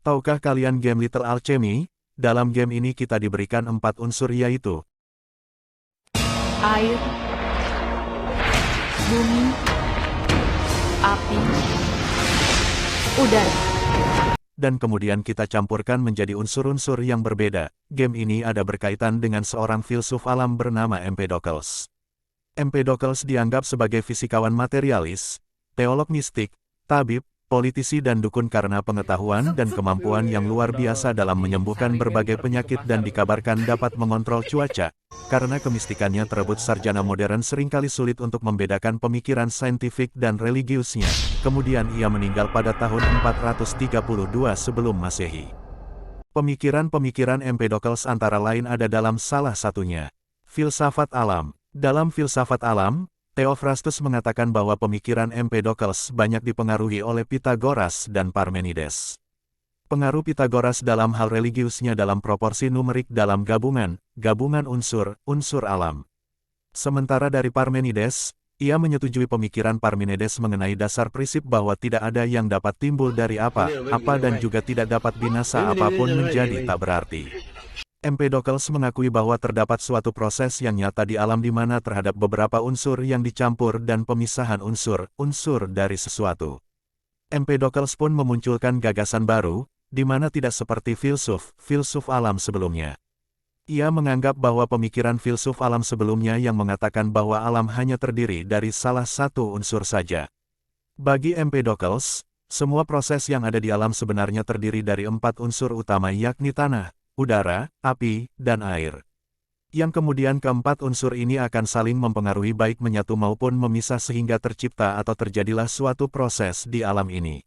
Tahukah kalian game Little Alchemy? Dalam game ini kita diberikan 4 unsur yaitu air, bumi, api, udara. dan kemudian kita campurkan menjadi unsur-unsur yang berbeda. Game ini ada berkaitan dengan seorang filsuf alam bernama Empedocles. Empedocles dianggap sebagai fisikawan materialis, teolog mistik, tabib, politisi dan dukun karena pengetahuan dan kemampuan yang luar biasa dalam menyembuhkan berbagai penyakit dan dikabarkan dapat mengontrol cuaca. Karena kemistikannya terebut sarjana modern seringkali sulit untuk membedakan pemikiran saintifik dan religiusnya. Kemudian ia meninggal pada tahun 432 sebelum Masehi. Pemikiran-pemikiran Empedocles antara lain ada dalam salah satunya filsafat alam. Dalam filsafat alam, Theophrastus mengatakan bahwa pemikiran Empedocles banyak dipengaruhi oleh Pythagoras dan Parmenides. Pengaruh Pythagoras dalam hal religiusnya dalam proporsi numerik dalam gabungan unsur alam. Sementara dari Parmenides, ia menyetujui pemikiran Parmenides mengenai dasar prinsip bahwa tidak ada yang dapat timbul dari apa dan juga tidak dapat binasa apapun menjadi tak berarti. Empedocles mengakui bahwa terdapat suatu proses yang nyata di alam di mana terhadap beberapa unsur yang dicampur dan pemisahan unsur dari sesuatu. Empedocles pun memunculkan gagasan baru, di mana tidak seperti filsuf alam sebelumnya. Ia menganggap bahwa pemikiran filsuf alam sebelumnya yang mengatakan bahwa alam hanya terdiri dari salah satu unsur saja. Bagi Empedocles, semua proses yang ada di alam sebenarnya terdiri dari 4 unsur utama yakni tanah, udara, api, dan air. Yang kemudian keempat unsur ini akan saling mempengaruhi baik menyatu maupun memisah sehingga tercipta atau terjadilah suatu proses di alam ini.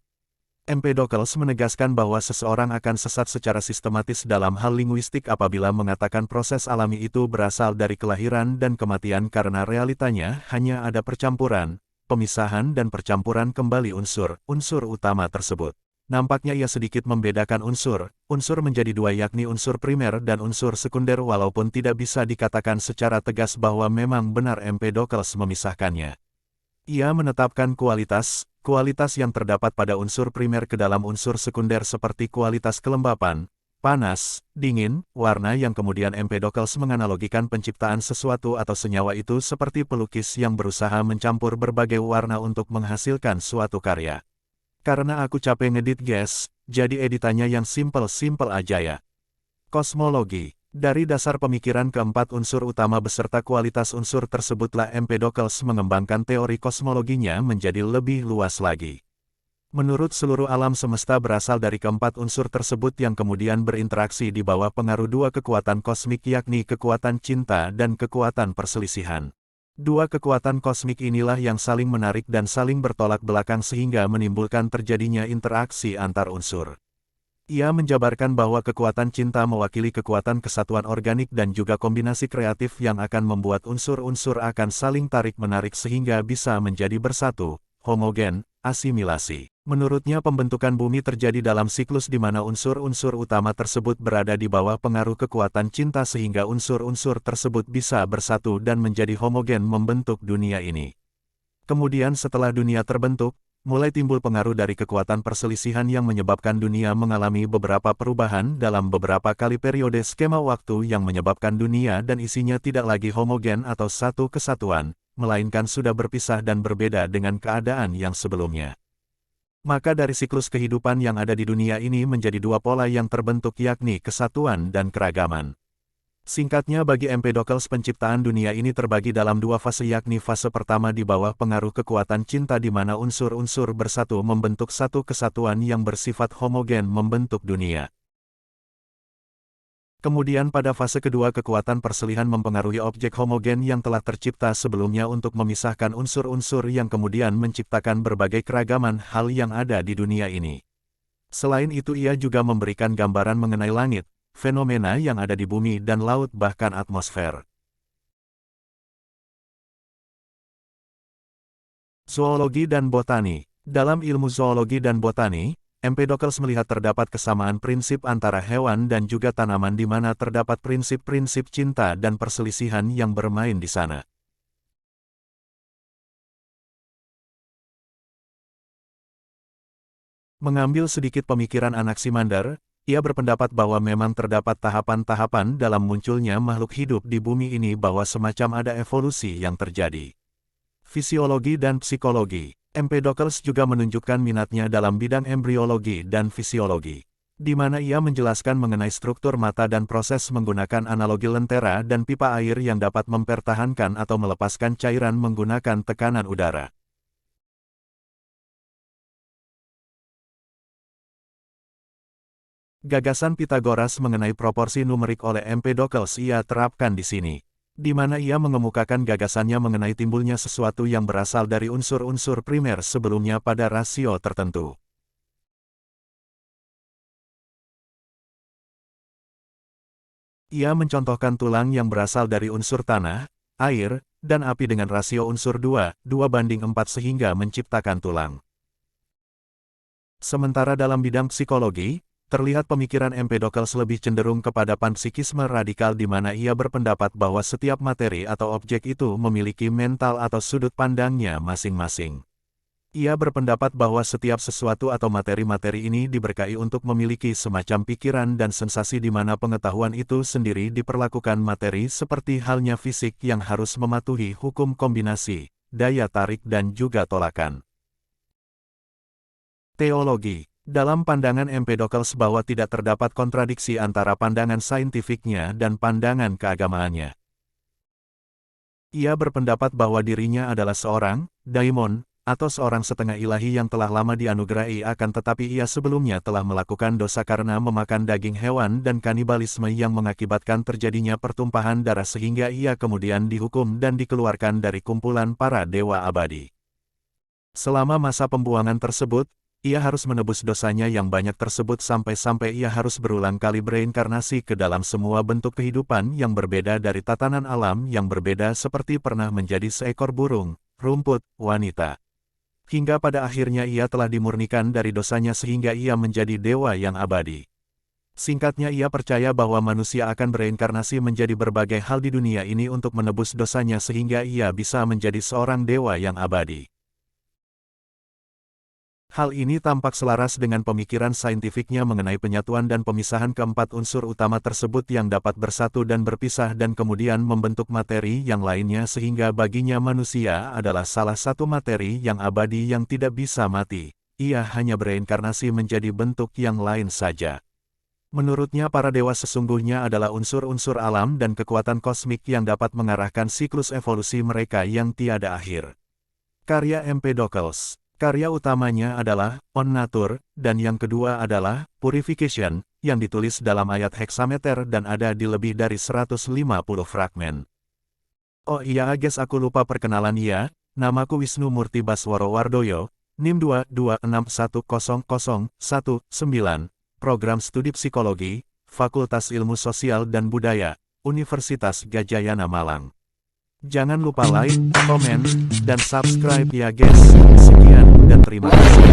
Empedocles menegaskan bahwa seseorang akan sesat secara sistematis dalam hal linguistik apabila mengatakan proses alami itu berasal dari kelahiran dan kematian karena realitanya hanya ada percampuran, pemisahan dan percampuran kembali unsur utama tersebut. Nampaknya ia sedikit membedakan unsur menjadi 2 yakni unsur primer dan unsur sekunder walaupun tidak bisa dikatakan secara tegas bahwa memang benar Empedocles memisahkannya. Ia menetapkan kualitas yang terdapat pada unsur primer ke dalam unsur sekunder seperti kualitas kelembapan, panas, dingin, warna yang kemudian Empedocles menganalogikan penciptaan sesuatu atau senyawa itu seperti pelukis yang berusaha mencampur berbagai warna untuk menghasilkan suatu karya. Karena aku capek ngedit guys, jadi editannya yang simple aja ya. Kosmologi. Dari dasar pemikiran keempat unsur utama beserta kualitas unsur tersebutlah Empedocles mengembangkan teori kosmologinya menjadi lebih luas lagi. Menurut seluruh alam semesta berasal dari keempat unsur tersebut yang kemudian berinteraksi di bawah pengaruh 2 kekuatan kosmik yakni kekuatan cinta dan kekuatan perselisihan. 2 kekuatan kosmik inilah yang saling menarik dan saling bertolak belakang sehingga menimbulkan terjadinya interaksi antar unsur. Ia menjabarkan bahwa kekuatan cinta mewakili kekuatan kesatuan organik dan juga kombinasi kreatif yang akan membuat unsur-unsur akan saling tarik-menarik sehingga bisa menjadi bersatu, homogen, asimilasi. Menurutnya pembentukan bumi terjadi dalam siklus di mana unsur-unsur utama tersebut berada di bawah pengaruh kekuatan cinta sehingga unsur-unsur tersebut bisa bersatu dan menjadi homogen membentuk dunia ini. Kemudian setelah dunia terbentuk, mulai timbul pengaruh dari kekuatan perselisihan yang menyebabkan dunia mengalami beberapa perubahan dalam beberapa kali periode skema waktu yang menyebabkan dunia dan isinya tidak lagi homogen atau satu kesatuan, melainkan sudah berpisah dan berbeda dengan keadaan yang sebelumnya. Maka dari siklus kehidupan yang ada di dunia ini menjadi 2 pola yang terbentuk yakni kesatuan dan keragaman. Singkatnya bagi Empedocles penciptaan dunia ini terbagi dalam 2 fase yakni fase pertama di bawah pengaruh kekuatan cinta di mana unsur-unsur bersatu membentuk satu kesatuan yang bersifat homogen membentuk dunia. Kemudian pada fase kedua kekuatan perselihan mempengaruhi objek homogen yang telah tercipta sebelumnya untuk memisahkan unsur-unsur yang kemudian menciptakan berbagai keragaman hal yang ada di dunia ini. Selain itu ia juga memberikan gambaran mengenai langit, fenomena yang ada di bumi dan laut bahkan atmosfer. Zoologi dan botani. Dalam ilmu zoologi dan botani, Empedocles melihat terdapat kesamaan prinsip antara hewan dan juga tanaman di mana terdapat prinsip-prinsip cinta dan perselisihan yang bermain di sana. Mengambil sedikit pemikiran Anaximander, ia berpendapat bahwa memang terdapat tahapan-tahapan dalam munculnya makhluk hidup di bumi ini, bahwa semacam ada evolusi yang terjadi. Fisiologi dan psikologi. Empedocles juga menunjukkan minatnya dalam bidang embriologi dan fisiologi, di mana ia menjelaskan mengenai struktur mata dan proses menggunakan analogi lentera dan pipa air yang dapat mempertahankan atau melepaskan cairan menggunakan tekanan udara. Gagasan Pythagoras mengenai proporsi numerik oleh Empedocles ia terapkan di sini, di mana ia mengemukakan gagasannya mengenai timbulnya sesuatu yang berasal dari unsur-unsur primer sebelumnya pada rasio tertentu. Ia mencontohkan tulang yang berasal dari unsur tanah, air, dan api dengan rasio unsur 2:4 sehingga menciptakan tulang. Sementara dalam bidang psikologi, terlihat pemikiran Empedocles lebih cenderung kepada panpsikisme radikal, di mana ia berpendapat bahwa setiap materi atau objek itu memiliki mental atau sudut pandangnya masing-masing. Ia berpendapat bahwa setiap sesuatu atau materi-materi ini diberkahi untuk memiliki semacam pikiran dan sensasi, di mana pengetahuan itu sendiri diperlakukan materi seperti halnya fisik yang harus mematuhi hukum kombinasi, daya tarik dan juga tolakan. Teologi. Dalam pandangan Empedocles bahwa tidak terdapat kontradiksi antara pandangan saintifiknya dan pandangan keagamaannya. Ia berpendapat bahwa dirinya adalah seorang daimon, atau seorang setengah ilahi yang telah lama dianugerahi, akan tetapi ia sebelumnya telah melakukan dosa karena memakan daging hewan dan kanibalisme yang mengakibatkan terjadinya pertumpahan darah, sehingga ia kemudian dihukum dan dikeluarkan dari kumpulan para dewa abadi. Selama masa pembuangan tersebut, ia harus menebus dosanya yang banyak tersebut sampai-sampai ia harus berulang kali bereinkarnasi ke dalam semua bentuk kehidupan yang berbeda dari tatanan alam yang berbeda, seperti pernah menjadi seekor burung, rumput, wanita. Hingga pada akhirnya ia telah dimurnikan dari dosanya sehingga ia menjadi dewa yang abadi. Singkatnya, ia percaya bahwa manusia akan bereinkarnasi menjadi berbagai hal di dunia ini untuk menebus dosanya sehingga ia bisa menjadi seorang dewa yang abadi. Hal ini tampak selaras dengan pemikiran saintifiknya mengenai penyatuan dan pemisahan keempat unsur utama tersebut yang dapat bersatu dan berpisah dan kemudian membentuk materi yang lainnya, sehingga baginya manusia adalah salah satu materi yang abadi yang tidak bisa mati. Ia hanya bereinkarnasi menjadi bentuk yang lain saja. Menurutnya, para dewa sesungguhnya adalah unsur-unsur alam dan kekuatan kosmik yang dapat mengarahkan siklus evolusi mereka yang tiada akhir. Karya Empedocles. Karya utamanya adalah On Nature, dan yang kedua adalah Purification, yang ditulis dalam ayat heksameter dan ada di lebih dari 150 fragmen. Oh iya, guys, aku lupa perkenalan ya. Namaku Wisnu Murti Baswaro Wardoyo, NIM 226100119, Program Studi Psikologi, Fakultas Ilmu Sosial dan Budaya, Universitas Gadjah Malang. Jangan lupa like, komen, dan subscribe ya guys. Sekian dan terima kasih.